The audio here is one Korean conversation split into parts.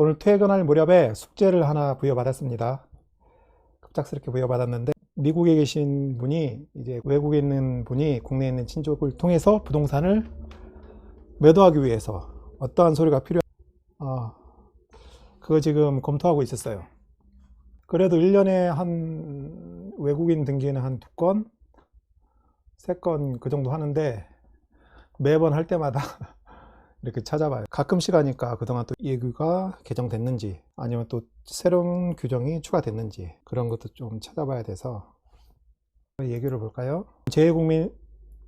오늘 퇴근할 무렵에 숙제를 하나 부여받았습니다. 급작스럽게 부여받았는데 미국에 계신 분이 이제 외국에 있는 분이 국내에 있는 친족을 통해서 부동산을 매도하기 위해서 어떠한 서류가 그거 지금 검토하고 있었어요. 그래도 1년에 한 외국인 등기는 한 2건, 3건 그 정도 하는데 매번 할 때마다 이렇게 찾아봐요. 가끔씩 하니까 그동안 또 예규가 개정됐는지 아니면 또 새로운 규정이 추가됐는지 그런 것도 좀 찾아봐야 돼서 예규를 볼까요?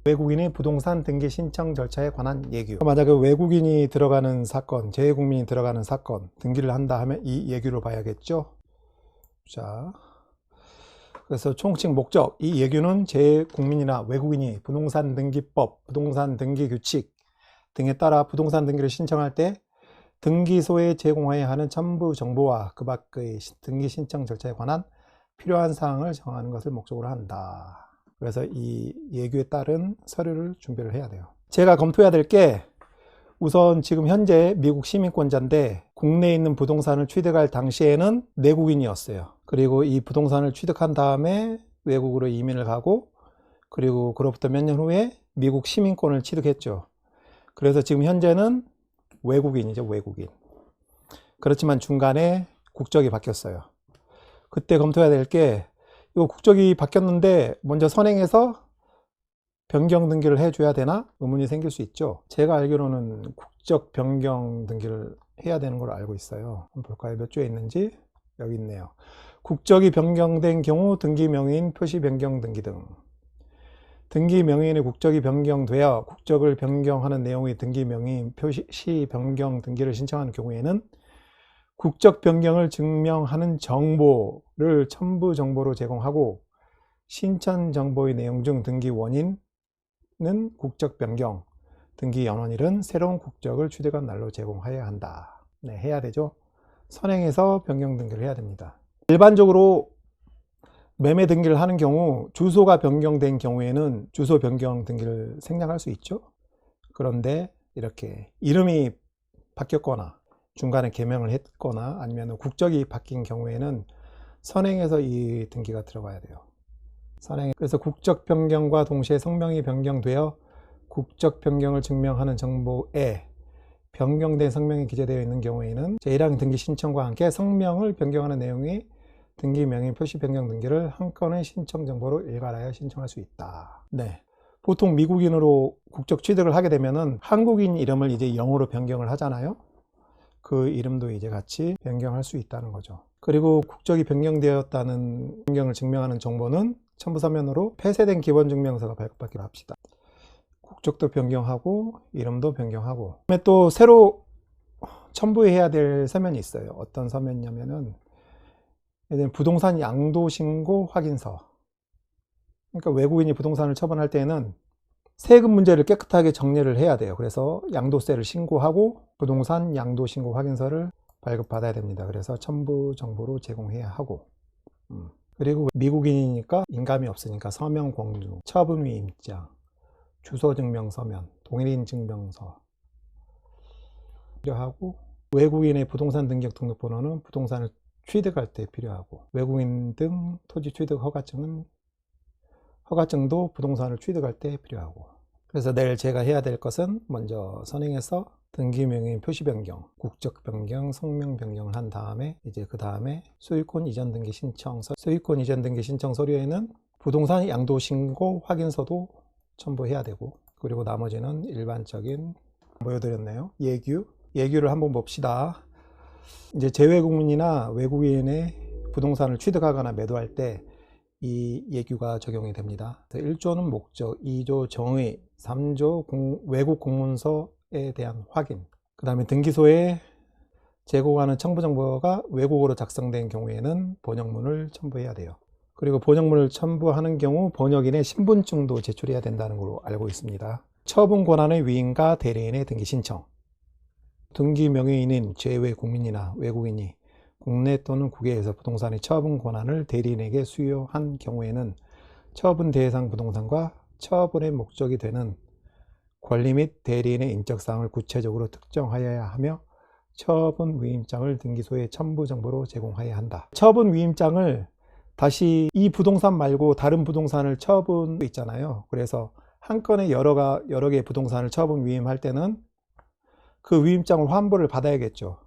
외국인의 부동산 등기 신청 절차에 관한 예규. 만약에 외국인이 들어가는 사건, 재외국민이 들어가는 사건 등기를 한다 하면 이 예규를 봐야겠죠. 자, 그래서 총칙 목적, 이 예규는 재외국민이나 외국인이 부동산 등기법, 부동산 등기 규칙 등에 따라 부동산 등기를 신청할 때 등기소에 제공해야 하는 첨부 정보와 그 밖의 등기 신청 절차에 관한 필요한 사항을 정하는 것을 목적으로 한다. 그래서 이 예규에 따른 서류를 준비를 해야 돼요. 제가 검토해야 될 게 우선 지금 현재 미국 시민권자인데 국내에 있는 부동산을 취득할 당시에는 내국인이었어요. 그리고 이 부동산을 취득한 다음에 외국으로 이민을 가고 그리고 그로부터 몇 년 후에 미국 시민권을 취득했죠. 그래서 지금 현재는 외국인이죠, 외국인. 그렇지만 중간에 국적이 바뀌었어요. 그때 검토해야 될 게 이거 국적이 바뀌었는데 먼저 선행해서 변경 등기를 해줘야 되나? 의문이 생길 수 있죠. 제가 알기로는 국적 변경 등기를 해야 되는 걸로 알고 있어요. 한번 볼까요? 몇 조에 있는지? 여기 있네요. 국적이 변경된 경우 등기 명의인 표시 변경 등기 등. 등기 명의인의 국적이 변경되어 국적을 변경하는 내용의 등기 명의인 표시 변경 등기를 신청하는 경우에는 국적 변경을 증명하는 정보를 첨부 정보로 제공하고 신청 정보의 내용 중 등기 원인은 국적 변경, 등기 연원일은 새로운 국적을 취득한 날로 제공해야 한다. 네, 해야 되죠. 선행해서 변경 등기를 해야 됩니다. 일반적으로 매매 등기를 하는 경우 주소가 변경된 경우에는 주소 변경 등기를 생략할 수 있죠. 그런데 이렇게 이름이 바뀌었거나 중간에 개명을 했거나 아니면 국적이 바뀐 경우에는 선행해서 이 등기가 들어가야 돼요. 그래서 국적 변경과 동시에 성명이 변경되어 국적 변경을 증명하는 정보에 변경된 성명이 기재되어 있는 경우에는 제1항 등기 신청과 함께 성명을 변경하는 내용이 등기 명의 표시 변경 등기를 한 건의 신청 정보로 일괄하여 신청할 수 있다. 네. 보통 미국인으로 국적 취득을 하게 되면은 한국인 이름을 이제 영어로 변경을 하잖아요. 그 이름도 이제 같이 변경할 수 있다는 거죠. 그리고 국적이 변경되었다는 변경을 증명하는 정보는 첨부서면으로 폐쇄된 기본증명서가 발급받기로 합시다. 국적도 변경하고 이름도 변경하고 그다음에 또 새로 첨부해야 될 서면이 있어요. 어떤 서면이냐면은 부동산 양도신고 확인서. 그러니까 외국인이 부동산을 처분할 때는 세금 문제를 깨끗하게 정리를 해야 돼요. 그래서 양도세를 신고하고 부동산 양도신고 확인서를 발급받아야 됩니다. 그래서 첨부 정보로 제공해야 하고 그리고 미국인이니까 인감이 없으니까 서명 공유, 처분위 임장, 주소증명서면, 동일인증명서 필요하고 외국인의 부동산 등록 등록번호는 부동산을 취득할 때 필요하고 외국인 등 토지 취득 허가증도 부동산을 취득할 때 필요하고 그래서 내일 제가 해야 될 것은 먼저 선행해서 등기 명의 표시 변경, 국적 변경, 성명 변경을 한 다음에 이제 그 다음에 소유권 이전 등기 신청서, 소유권 이전 등기 신청 서류에는 부동산 양도 신고 확인서도 첨부해야 되고 그리고 나머지는 일반적인 보여드렸네요. 예규를 한번 봅시다. 이제 재외국민이나 외국인의 부동산을 취득하거나 매도할 때 이 예규가 적용이 됩니다. 1조는 목적, 2조 정의, 3조 외국 공문서에 대한 확인, 그 다음에 등기소에 제공하는 첨부정보가 외국어로 작성된 경우에는 번역문을 첨부해야 돼요. 그리고 번역문을 첨부하는 경우 번역인의 신분증도 제출해야 된다는 걸로 알고 있습니다. 처분 권한의 위임과 대리인의 등기 신청, 등기 명의인인 재외국민이나 외국인이 국내 또는 국외에서 부동산의 처분 권한을 대리인에게 수여한 경우에는 처분 대상 부동산과 처분의 목적이 되는 권리 및 대리인의 인적사항을 구체적으로 특정하여야 하며 처분 위임장을 등기소에 첨부 정보로 제공해야 한다. 처분 위임장을 다시 이 부동산 말고 다른 부동산을 처분 있잖아요. 그래서 한 건에 여러 개의 부동산을 처분 위임할 때는 그 위임장을 환부를 받아야겠죠.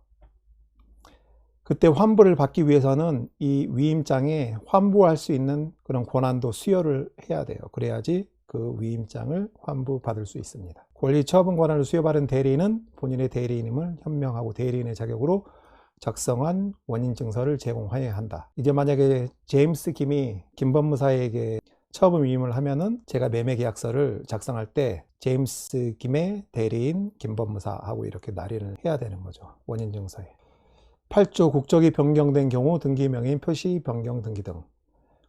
그때 환부를 받기 위해서는 이 위임장에 환부할 수 있는 그런 권한도 수여를 해야 돼요. 그래야지 그 위임장을 환부받을 수 있습니다. 권리 처분 권한을 수여받은 대리인은 본인의 대리인임을 현명하고 대리인의 자격으로 작성한 원인 증서를 제공해야 한다. 이제 만약에 제임스 김이 김법무사에게 처분 위임을 하면은 제가 매매 계약서를 작성할 때 제임스 김의 대리인 김법무사하고 이렇게 날인을 해야 되는 거죠. 원인 증서에. 8조 국적이 변경된 경우 등기 명의인 표시 변경 등기 등.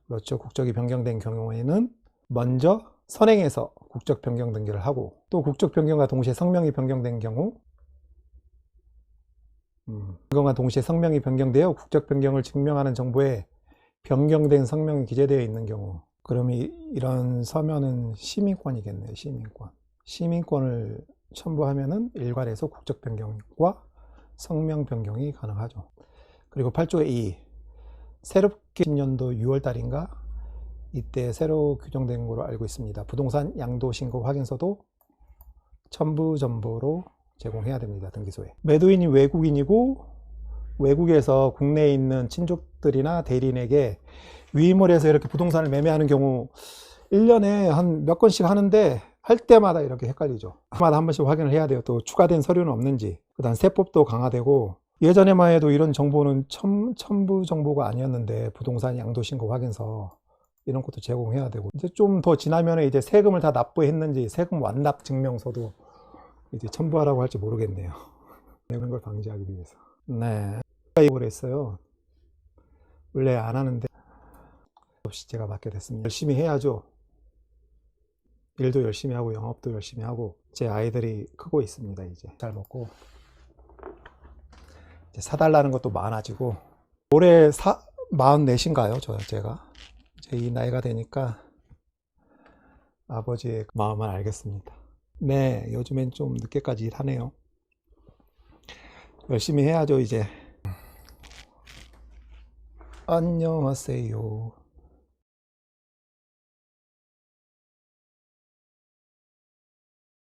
그렇죠. 국적이 변경된 경우에는 먼저 선행해서 국적 변경 등기를 하고, 또 국적 변경과 동시에 성명이 변경된 경우, 그것과 동시에 성명이 변경되어 국적 변경을 증명하는 정보에 변경된 성명이 기재되어 있는 경우, 그럼 이런 서면은 시민권이겠네요. 시민권을 첨부하면은 일괄해서 국적 변경과 성명 변경이 가능하죠. 그리고 8조 2, 새롭게 10년도 6월 달인가 이때 새로 규정된 걸로 알고 있습니다. 부동산 양도 신고 확인서도 첨부 정보로 제공해야 됩니다. 등기소에. 매도인이 외국인이고 외국에서 국내에 있는 친족들이나 대리인에게 위임을 해서 이렇게 부동산을 매매하는 경우 1년에 한 몇 건씩 하는데 할 때마다 이렇게 헷갈리죠. 마다 한 번씩 확인을 해야 돼요. 또 추가된 서류는 없는지. 그다음 세법도 강화되고, 예전에만 해도 이런 정보는 첨부 정보가 아니었는데 부동산 양도신고 확인서 이런 것도 제공해야 되고, 이제 좀 더 지나면 이제 세금을 다 납부했는지 세금 완납 증명서도 이제 첨부하라고 할지 모르겠네요. 이런 걸 방지하기 위해서. 네, 이걸 했어요. 원래 안 하는데 없이 제가 맡게 됐습니다. 열심히 해야죠. 일도 열심히 하고 영업도 열심히 하고, 제 아이들이 크고 있습니다. 이제 잘 먹고, 이제 사달라는 것도 많아지고, 올해 44인가요? 제가 이제 이 나이가 되니까 아버지의 마음을 알겠습니다. 네, 요즘엔 좀 늦게까지 일하네요. 열심히 해야죠. 이제. 안녕하세요.